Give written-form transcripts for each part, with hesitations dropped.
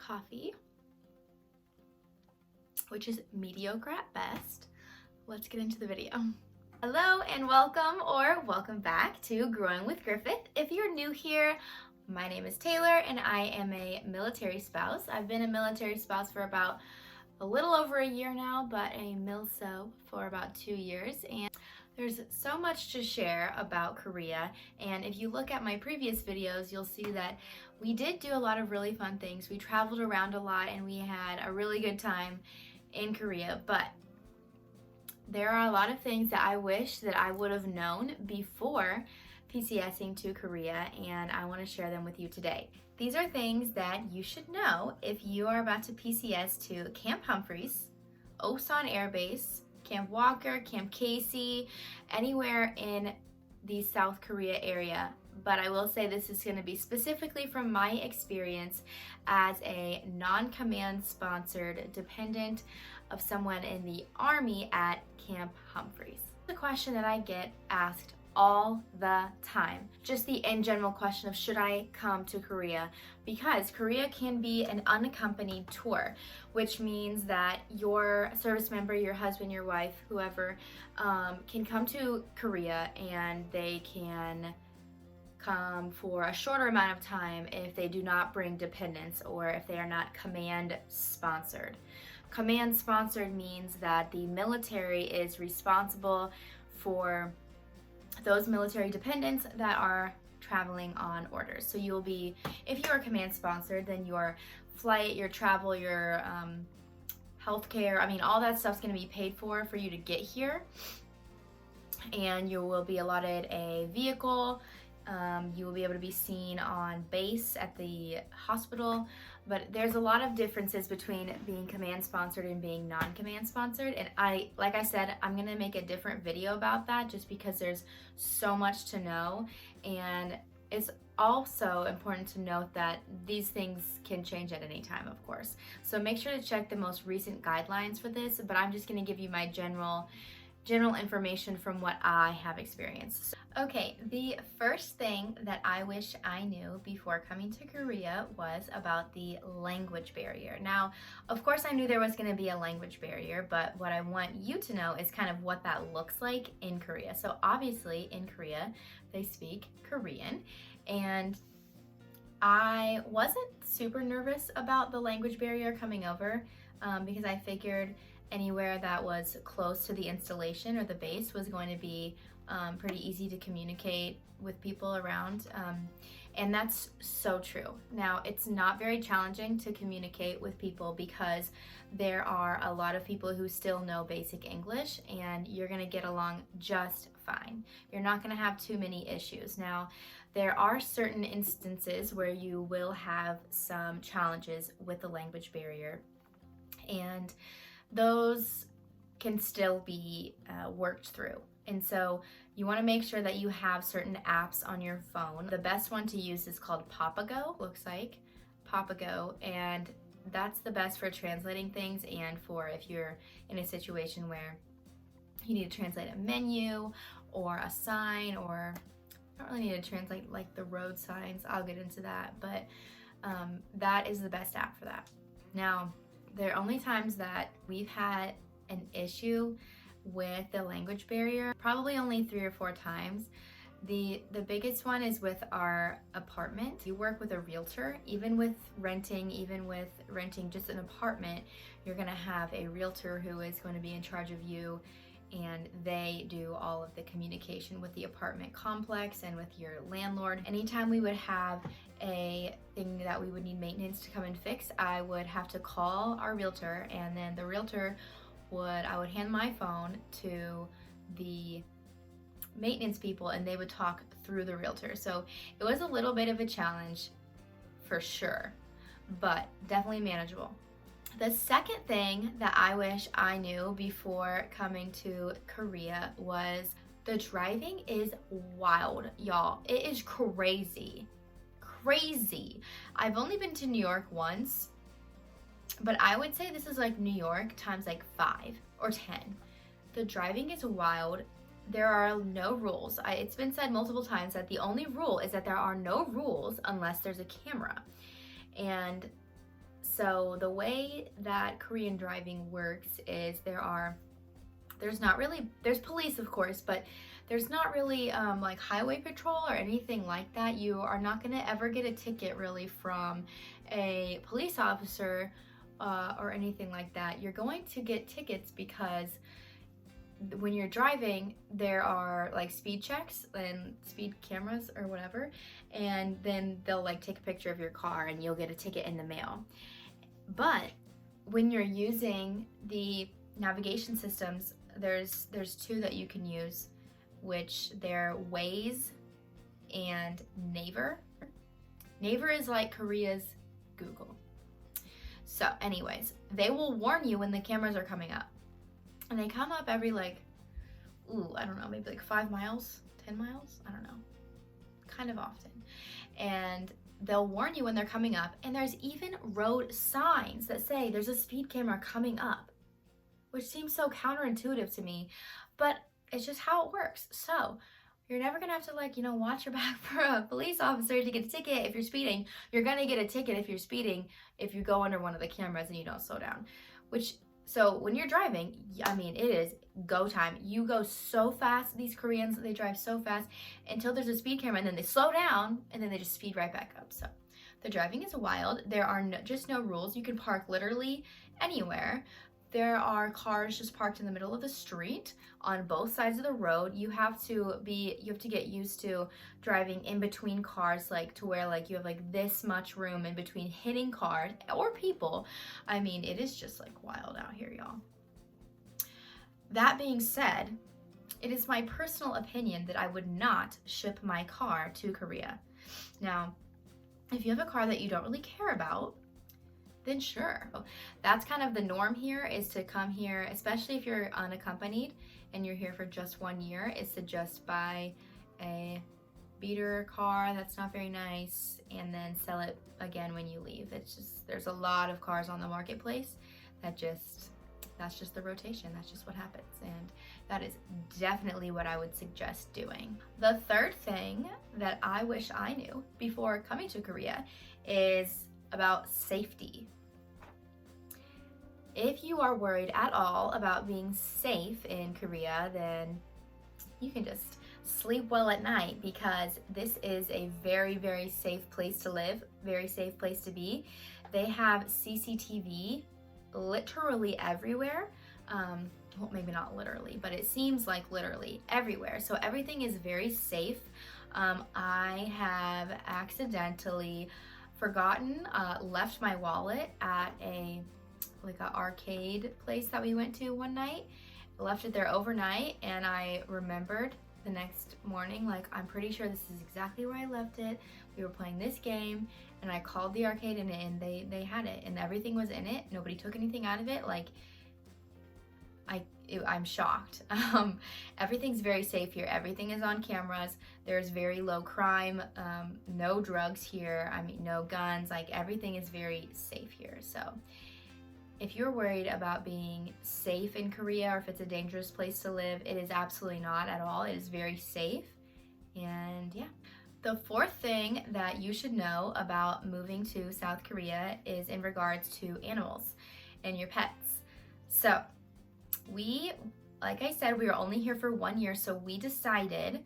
coffee, which is mediocre at best. Let's get into the video. Hello and welcome back to Growing with Griffith. If you're new here, my name is Taylor and I am a military spouse. I've been a military spouse for about a little over a year now, but a milso for about 2 years. And there's so much to share about Korea, and if you look at my previous videos, you'll see that we did do a lot of really fun things. We traveled around a lot and we had a really good time in Korea, but there are a lot of things that I wish that I would have known before PCSing to Korea, and I want to share them with you today. These are things that you should know if you are about to PCS to Camp Humphreys, Osan Air Base, Camp Walker, Camp Casey, anywhere in the South Korea area. But I will say this is going to be specifically from my experience as a non-command sponsored dependent of someone in the Army at Camp Humphreys. The question that I get asked all the time, just the in general question of should I come to Korea, because Korea can be an unaccompanied tour, which means that your service member, your husband, your wife, whoever, can come to Korea and they can come for a shorter amount of time if they do not bring dependents or if they are not command sponsored. Command sponsored means that the military is responsible for those military dependents that are traveling on orders. So you will be, if you are command sponsored, then your flight, your travel, your healthcare, all that stuff's going to be paid for you to get here. And you will be allotted a vehicle. You will be able to be seen on base at the hospital, but there's a lot of differences between being command sponsored and being non-command sponsored, and like I said, I'm gonna make a different video about that just because there's so much to know, and it's also important to note that these things can change at any time, of course. So make sure to check the most recent guidelines for this, but I'm just gonna give you my general information from what I have experienced. Okay, the first thing that I wish I knew before coming to Korea was about the language barrier. Now, of course I knew there was going to be a language barrier, but what I want you to know is kind of what that looks like in Korea. So obviously in Korea, they speak Korean, and I wasn't super nervous about the language barrier coming over because I figured anywhere that was close to the installation or the base was going to be pretty easy to communicate with people around, and that's so true. Now, it's not very challenging to communicate with people because there are a lot of people who still know basic English, and you're going to get along just fine. You're not going to have too many issues. Now, there are certain instances where you will have some challenges with the language barrier, and those can still be worked through. And so you want to make sure that you have certain apps on your phone. The best one to use is called Papago, looks like Papago, and that's the best for translating things and for if you're in a situation where you need to translate a menu or a sign, or I don't really need to translate like the road signs. I'll get into that, but that is the best app for that. Now, there are only times that we've had an issue with the language barrier, probably only 3 or 4 times. The biggest one is with our apartment. You work with a realtor. Even with renting just an apartment, you're gonna have a realtor who is going to be in charge of you, and they do all of the communication with the apartment complex and with your landlord. Anytime we would have a thing that we would need maintenance to come and fix, I would have to call our realtor, and then the realtor I would hand my phone to the maintenance people and they would talk through the realtor. So it was a little bit of a challenge for sure, but definitely manageable. The second thing that I wish I knew before coming to Korea was the driving is wild, y'all. It is crazy. I've only been to New York once, but I would say this is like New York times like 5 or 10. The driving is wild. There are no rules. It's been said multiple times that the only rule is that there are no rules unless there's a camera. And So the way that Korean driving works is there's police of course, but there's not really like highway patrol or anything like that. You are not going to ever get a ticket really from a police officer or anything like that. You're going to get tickets because when you're driving, there are like speed checks and speed cameras or whatever, and then they'll like take a picture of your car and you'll get a ticket in the mail. But when you're using the navigation systems, there's two that you can use, which they're Waze and Naver. Naver is like Korea's Google. So anyways, they will warn you when the cameras are coming up. And they come up every like, I don't know, maybe like 5 miles, 10 miles, I don't know, kind of often. And they'll warn you when they're coming up. And there's even road signs that say there's a speed camera coming up, which seems so counterintuitive to me, but it's just how it works. So you're never gonna have to like, watch your back for a police officer to get a ticket if you're speeding. You're gonna get a ticket if you're speeding if you go under one of the cameras and you don't slow down. So when you're driving, I mean, it is go time. You go so fast. These Koreans, they drive so fast until there's a speed camera, and then they slow down, and then they just speed right back up. So the driving is wild. There are just no rules. You can park literally anywhere. There are cars just parked in the middle of the street on both sides of the road. You have to get used to driving in between cars, like to where like you have like this much room in between hitting cars or people. I mean, it is just like wild out here, y'all. That being said, it is my personal opinion that I would not ship my car to Korea. Now, if you have a car that you don't really care about, then sure. That's kind of the norm here, is to come here, especially if you're unaccompanied and you're here for just 1 year, is to just buy a beater car that's not very nice and then sell it again when you leave. It's just, there's a lot of cars on the marketplace that's just the rotation. That's just what happens. And that is definitely what I would suggest doing. The third thing that I wish I knew before coming to Korea is about safety. If you are worried at all about being safe in Korea, then you can just sleep well at night, because this is a very, very safe place to live, very safe place to be. They have CCTV literally everywhere. Well, maybe not literally, but it seems like literally everywhere. So everything is very safe. I have accidentally left my wallet at an arcade place that we went to one night. I left it there overnight, and I remembered the next morning, like, I'm pretty sure this is exactly where I left it. We were playing this game, and I called the arcade, and they had it, and everything was in it. Nobody took anything out of it. Like, I'm shocked. Everything's very safe here. Everything is on cameras. There's very low crime, no drugs here. I mean, no guns. Like, everything is very safe here. So if you're worried about being safe in Korea, or if it's a dangerous place to live, it is absolutely not at all. It is very safe. And yeah. The fourth thing that you should know about moving to South Korea is in regards to animals and your pets. So like I said, we were only here for 1 year, so we decided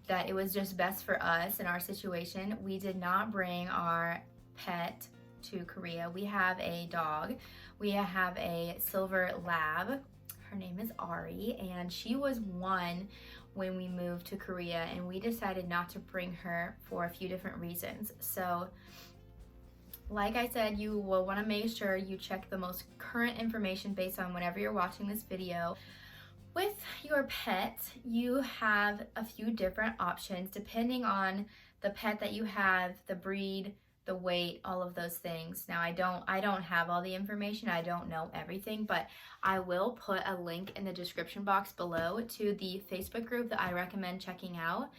that it was just best for us in our situation. We did not bring our pet to Korea. We have a dog. We have a silver lab. Her name is Ari, and she was 1 when we moved to Korea, and we decided not to bring her for a few different reasons. So like I said, you will want to make sure you check the most current information based on whenever you're watching this video. With your pet, you have a few different options depending on the pet that you have, the breed, the weight, all of those things. Now, I don't have all the information. I don't know everything, but I will put a link in the description box below to the Facebook group that I recommend checking out.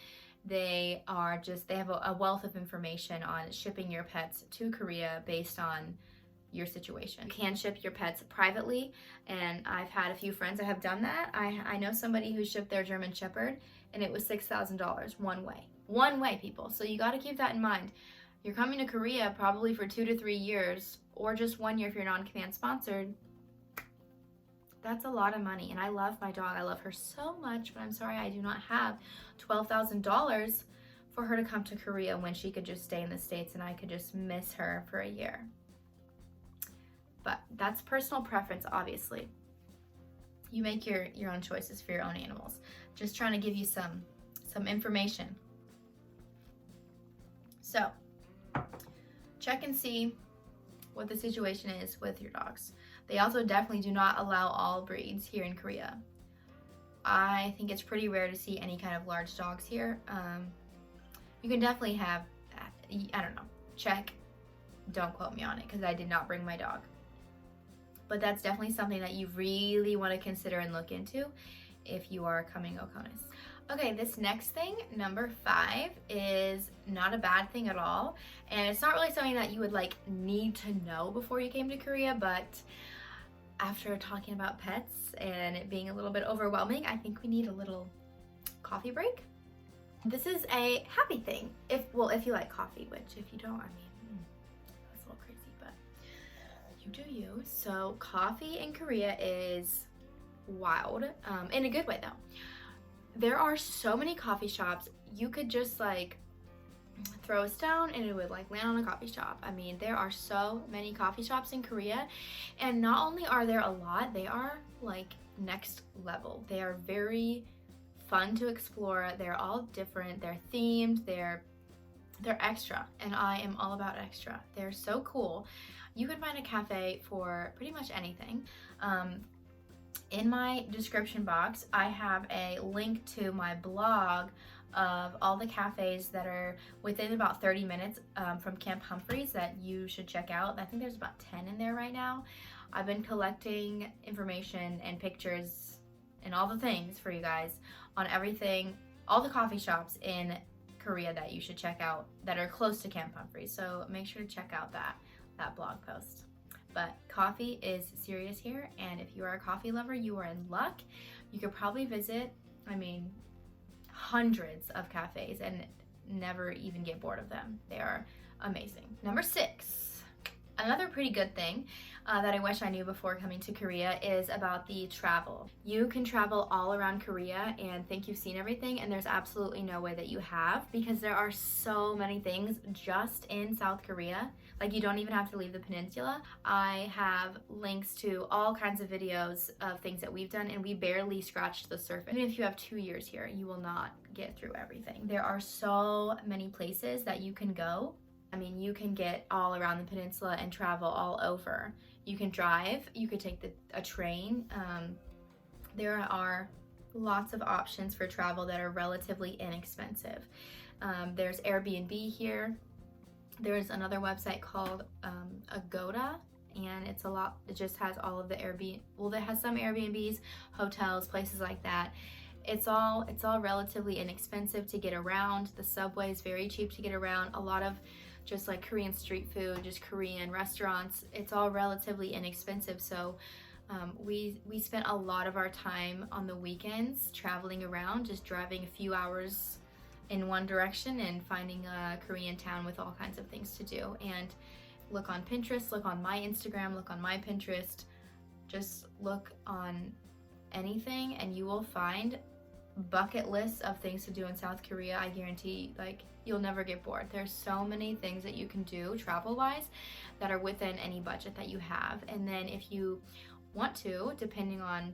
They have a wealth of information on shipping your pets to Korea based on your situation. You can ship your pets privately, and I've had a few friends that have done that. I know somebody who shipped their German Shepherd, and it was $6,000 one way, people. So you got to keep that in mind. You're coming to Korea probably for 2 to 3 years, or just 1 year if you're non-command sponsored. That's a lot of money, and I love my dog. I love her so much, but I'm sorry I do not have $12,000 for her to come to Korea when she could just stay in the States and I could just miss her for a year. But that's personal preference, obviously. You make your own choices for your own animals. Just trying to give you some information. So, check and see what the situation is with your dogs. They also definitely do not allow all breeds here in Korea. I think it's pretty rare to see any kind of large dogs here. You can definitely have, I don't know, check. Don't quote me on it because I did not bring my dog. But that's definitely something that you really want to consider and look into if you are coming Oconus. Okay, this next thing, number 5, is not a bad thing at all. And it's not really something that you would like need to know before you came to Korea, but after talking about pets and it being a little bit overwhelming, I think we need a little coffee break. This is a happy thing, if you like coffee, which if you don't, I mean, that's a little crazy, but you do you. So coffee in Korea is wild, in a good way though. There are so many coffee shops. You could just like throw a stone and it would like land on a coffee shop. I mean, there are so many coffee shops in Korea, and not only are there a lot, they are like next level. They are very fun to explore. They're all different. They're themed. They're extra, and I am all about extra. They're so cool. You can find a cafe for pretty much anything. In my description box, I have a link to my blog of all the cafes that are within about 30 minutes from Camp Humphreys that you should check out. I think there's about 10 in there right now. I've been collecting information and pictures and all the things for you guys on everything, all the coffee shops in Korea that you should check out that are close to Camp Humphreys. So make sure to check out that blog post. But coffee is serious here, and if you are a coffee lover, you are in luck. You could probably visit, I mean, hundreds of cafes and never even get bored of them. They are amazing. Number 6, another pretty good thing that I wish I knew before coming to Korea is about the travel. You can travel all around Korea and think you've seen everything, and there's absolutely no way that you have, because there are so many things just in South Korea. Like, you don't even have to leave the peninsula. I have links to all kinds of videos of things that we've done, and we barely scratched the surface. Even if you have 2 years here, you will not get through everything. There are so many places that you can go. I mean, you can get all around the peninsula and travel all over. You can drive, you could take a train. There are lots of options for travel that are relatively inexpensive. There's Airbnb here. There's another website called Agoda, and it just has all of the Airbnb. Well, it has some Airbnbs, hotels, places like that. It's all relatively inexpensive to get around. The subway is very cheap to get around. A lot of just like Korean street food, just Korean restaurants, it's all relatively inexpensive. So we spent a lot of our time on the weekends traveling around, just driving a few hours in one direction and finding a Korean town with all kinds of things to do. And look on Pinterest, look on my Instagram, look on my Pinterest, just look on anything and you will find bucket lists of things to do in South Korea. I guarantee, like, you'll never get bored. There's so many things that you can do travel-wise that are within any budget that you have. And then if you want to, depending on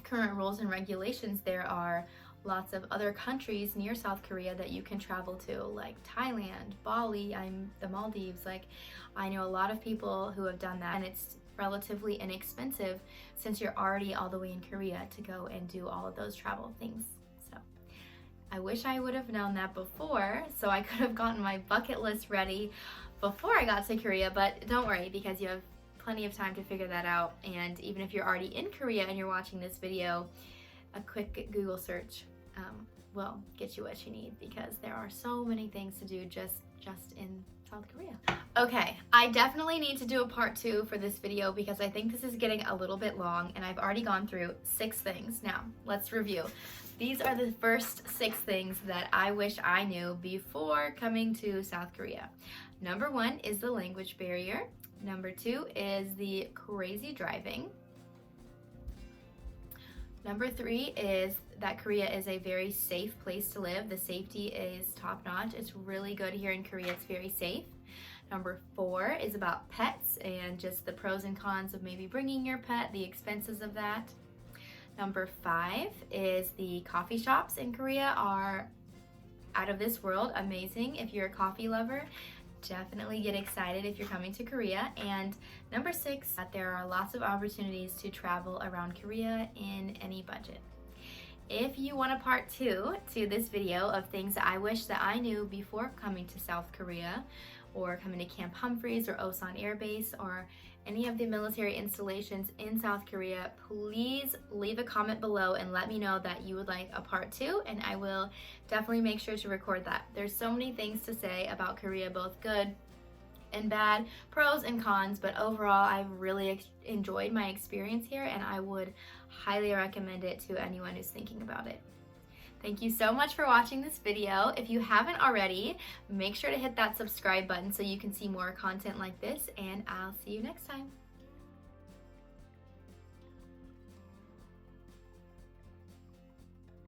current rules and regulations, there are lots of other countries near South Korea that you can travel to, like Thailand, Bali, the Maldives. Like, I know a lot of people who have done that, and it's relatively inexpensive since you're already all the way in Korea to go and do all of those travel things. So I wish I would have known that before, so I could have gotten my bucket list ready before I got to Korea. But don't worry, because you have plenty of time to figure that out. And even if you're already in Korea and you're watching this video, a quick Google search will get you what you need, because there are so many things to do just in South Korea. Okay, I definitely need to do a part 2 for this video because I think this is getting a little bit long and I've already gone through 6 things. Now, let's review. These are the first 6 things that I wish I knew before coming to South Korea. Number 1 is the language barrier. Number 2 is the crazy driving. Number 3 is that Korea is a very safe place to live. The safety is top notch. It's really good here in Korea. It's very safe. Number 4 is about pets and just the pros and cons of maybe bringing your pet, the expenses of that. Number 5 is the coffee shops in Korea are out of this world, amazing. If you're a coffee lover, definitely get excited if you're coming to Korea. And number 6, that there are lots of opportunities to travel around Korea in any budget. If you want a part 2 to this video of things that I wish that I knew before coming to South Korea, or coming to Camp Humphreys or Osan Air Base or any of the military installations in South Korea, please leave a comment below and let me know that you would like a part 2, and I will definitely make sure to record that. There's so many things to say about Korea, both good and bad, pros and cons, but overall I've really enjoyed my experience here and I would highly recommend it to anyone who's thinking about it. Thank you so much for watching this video. If you haven't already, make sure to hit that subscribe button so you can see more content like this, and I'll see you next time.